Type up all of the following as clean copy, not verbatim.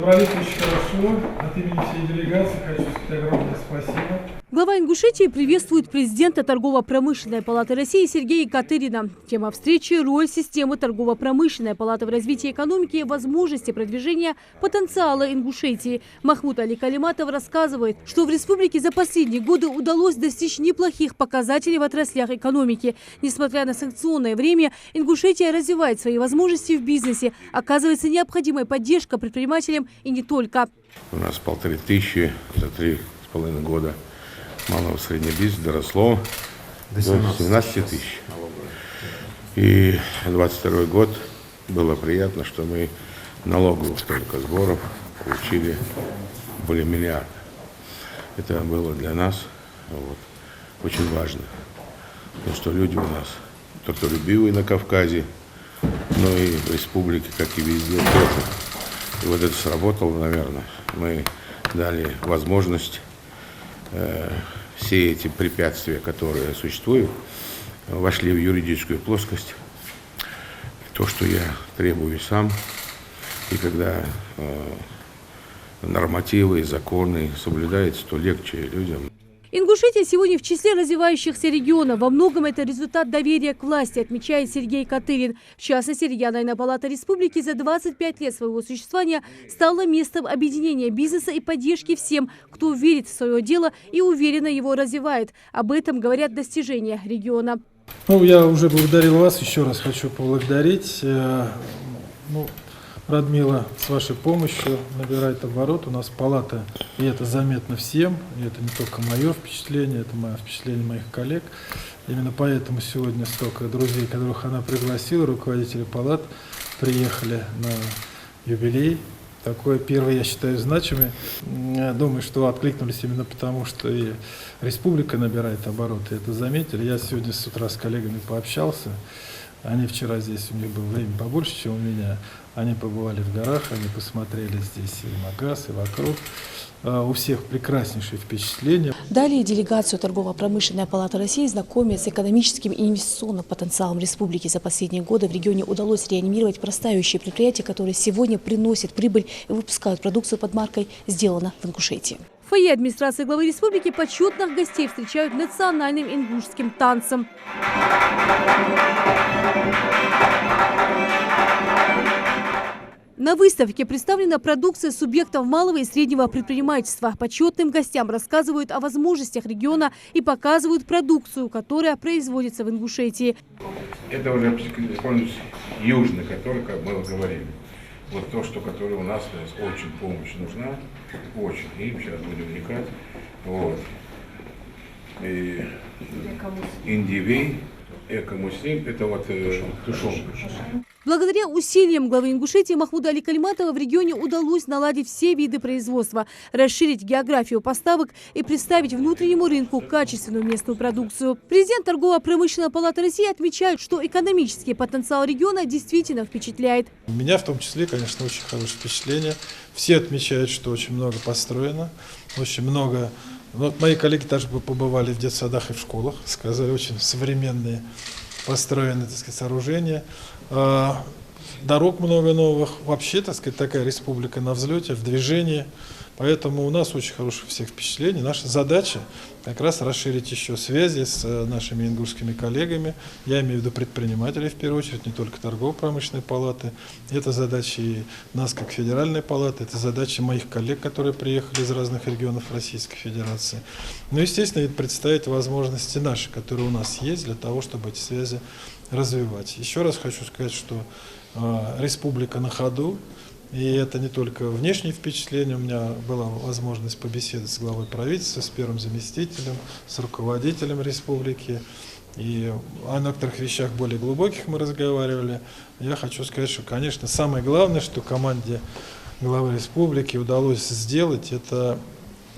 Говорит очень хорошо. От имени всей делегации хочу сказать огромное спасибо. Глава Ингушетии приветствует президента Торгово-промышленной палаты России Сергея Катырина. Тема встречи – роль системы Торгово-промышленной палаты в развитии экономики и возможности продвижения потенциала Ингушетии. Махмуд Али Калиматов рассказывает, что в республике за последние годы удалось достичь неплохих показателей в отраслях экономики. Несмотря на санкционное время, Ингушетия развивает свои возможности в бизнесе. Оказывается необходимая поддержка предпринимателям и не только. У нас 1500 за 3,5 года малого и среднего бизнеса доросло до 17 тысяч. И 22 год было приятно, что мы налоговых только сборов получили более миллиарда. Это было для нас очень важно. Потому что люди у нас трудолюбивые на Кавказе, но и в республике, как и везде, тоже. И вот это сработало, наверное. Мы дали возможность все эти препятствия, которые существуют, вошли в юридическую плоскость. То, что я требую сам, и когда нормативы и законы соблюдаются, то легче людям. Ингушетия сегодня в числе развивающихся регионов. Во многом это результат доверия к власти, отмечает Сергей Катырин. В частности, региональная палата республики за 25 лет своего существования стала местом объединения бизнеса и поддержки всем, кто верит в свое дело и уверенно его развивает. Об этом говорят достижения региона. Я уже благодарил вас, еще раз хочу поблагодарить. Радмила с вашей помощью набирает оборот. У нас палата, и это заметно всем, и это не только мое впечатление, это впечатление моих коллег. Именно поэтому сегодня столько друзей, которых она пригласила, руководители палат, приехали на юбилей. Такой первый, я считаю, значимый. Думаю, что откликнулись именно потому, что и республика набирает обороты. Это заметили. Я сегодня с утра с коллегами пообщался. Они вчера здесь, у них было время побольше, чем у меня. Они побывали в горах, они посмотрели здесь и Магаз, и вокруг. У всех прекраснейшие впечатления. Далее делегацию Торгово-промышленной палаты России знакомит с экономическим и инвестиционным потенциалом республики. За последние годы в регионе удалось реанимировать простающие предприятия, которые сегодня приносят прибыль и выпускают продукцию под маркой «Сделано в Ингушетии». В фойе администрации главы республики почетных гостей встречают национальным ингушским танцем. На выставке представлена продукция субъектов малого и среднего предпринимательства. Почетным гостям рассказывают о возможностях региона и показывают продукцию, которая производится в Ингушетии. Это уже используется южный, который, как мы говорили. Вот то, что которое у нас очень помощь нужна, очень. И сейчас будем вникать. И индивей, эко-муслим, это тушенка. Благодаря усилиям главы Ингушетии Махмуда Али Калиматова в регионе удалось наладить все виды производства, расширить географию поставок и представить внутреннему рынку качественную местную продукцию. Президент Торгово-промышленной палаты России отмечает, что экономический потенциал региона действительно впечатляет. У меня в том числе, конечно, очень хорошее впечатление. Все отмечают, что очень много построено, очень много. Мои коллеги даже побывали в детсадах и в школах, сказали, очень современные построены, так сказать, сооружения. Дорог много новых. Вообще, так сказать, такая республика на взлете, в движении. Поэтому у нас очень хороших всех впечатлений. Наша задача как раз расширить еще связи с нашими ингушскими коллегами. Я имею в виду предпринимателей в первую очередь, не только торгово-промышленной палаты. Это задача и нас как федеральной палаты, это задача моих коллег, которые приехали из разных регионов Российской Федерации. Естественно, представить возможности наши, которые у нас есть, для того, чтобы эти связи развивать. Еще раз хочу сказать, что республика на ходу. И это не только внешние впечатления. У меня была возможность побеседовать с главой правительства, с первым заместителем, с руководителем республики. И о некоторых вещах более глубоких мы разговаривали. Я хочу сказать, что, конечно, самое главное, что команде главы республики удалось сделать, это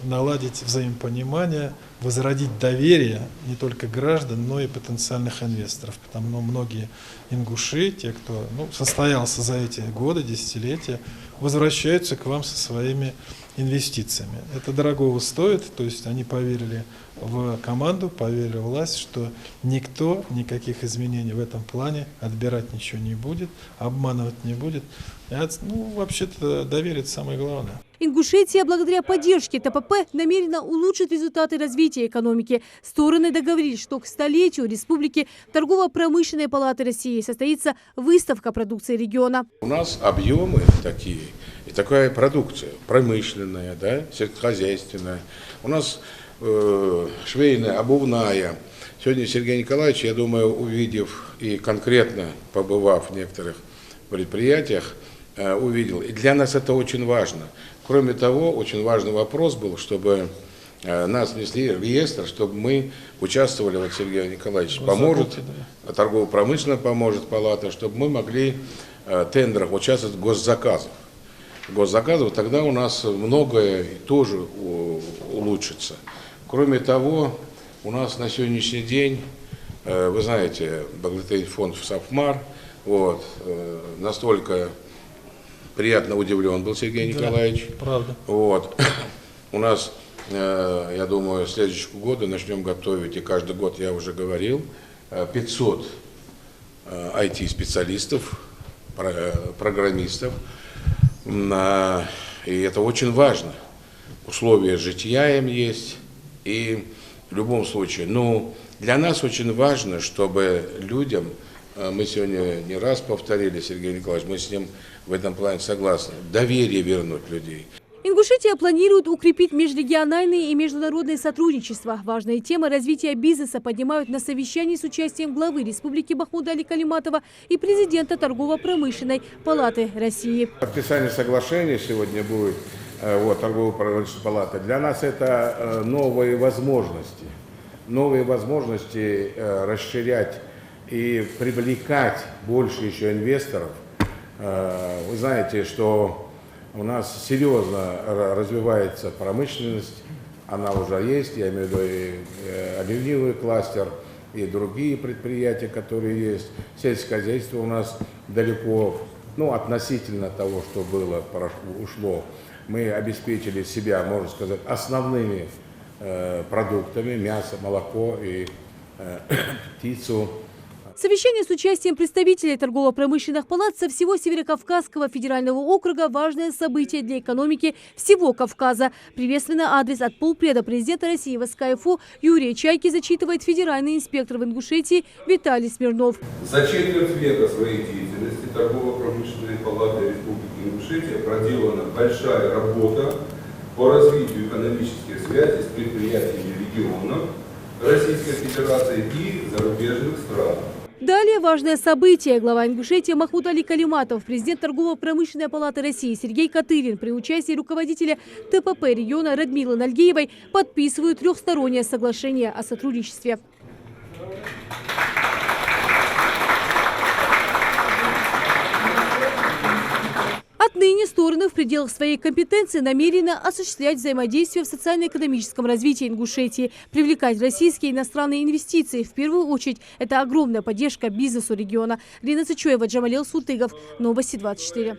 наладить взаимопонимание, возродить доверие не только граждан, но и потенциальных инвесторов. Потому что многие ингуши, те, кто состоялся за эти годы, десятилетия, возвращаются к вам со своими инвестициями. Это дорогого стоит, то есть они поверили в команду, поверили в власть, что никто никаких изменений в этом плане отбирать ничего не будет, обманывать не будет. Вообще-то доверие – это самое главное. Ингушетия благодаря поддержке ТПП намерена улучшить результаты развития экономики. Стороны договорились, что к столетию республики Торгово-промышленной палаты России состоится выставка продукции региона. У нас объемы такие, и такая продукция промышленная, да, сельскохозяйственная. У нас швейная, обувная. Сегодня Сергей Николаевич, я думаю, увидев и конкретно побывав в некоторых предприятиях, увидел. И для нас это очень важно. Кроме того, очень важный вопрос был, чтобы нас внесли в реестр, чтобы мы участвовали, вот Сергей Николаевич поможет, торгово-промышленно поможет палата, чтобы мы могли в тендерах участвовать в госзаказах, тогда у нас многое тоже улучшится. Кроме того, у нас на сегодняшний день, вы знаете, благотворительный фонд «Сафмар», настолько приятно удивлен был Сергей Николаевич. Да, правда. У нас, я думаю, с следующего года начнем готовить, и каждый год, я уже говорил, 500 IT-специалистов, программистов. И это очень важно. Условия житья им есть. И в любом случае, для нас очень важно, чтобы людям, мы сегодня не раз повторили, Сергей Николаевич, мы с ним в этом плане согласны, доверие вернуть людей. Ингушетия планирует укрепить межрегиональные и международные сотрудничества. Важные темы развития бизнеса поднимают на совещании с участием главы республики Махмуда Али Калиматова и президента Торгово-промышленной палаты России. Подписание соглашения сегодня будет, Торгово-промышленной палаты. Для нас это новые возможности расширять и привлекать больше еще инвесторов. Вы знаете, что у нас серьезно развивается промышленность, она уже есть, я имею в виду и алюминиевый кластер, и другие предприятия, которые есть. Сельское хозяйство у нас далеко, относительно того, что было, ушло. Мы обеспечили себя, можно сказать, основными продуктами: мясо, молоко и птицу. Совещание с участием представителей торгово-промышленных палат со всего Северокавказского федерального округа – важное событие для экономики всего Кавказа. Приветственный адрес от полпреда президента России в СКФУ Юрия Чайки зачитывает федеральный инспектор в Ингушетии Виталий Смирнов. За четверть века своей деятельности Торгово-промышленной палаты Республики Ингушетия проделана большая работа по развитию экономических связей с предприятиями регионов Российской Федерации и зарубежных стран. Далее важное событие. Глава Ингушетии Махмуд Али Калиматов, президент Торгово-промышленной палаты России Сергей Катырин при участии руководителя ТПП региона Радмилы Нальгиевой подписывают трехстороннее соглашение о сотрудничестве. Отныне стороны в пределах своей компетенции намерены осуществлять взаимодействие в социально-экономическом развитии Ингушетии, привлекать российские и иностранные инвестиции. В первую очередь, это огромная поддержка бизнесу региона. Лина Цычоева, Джамалил Султыгов. Новости 24.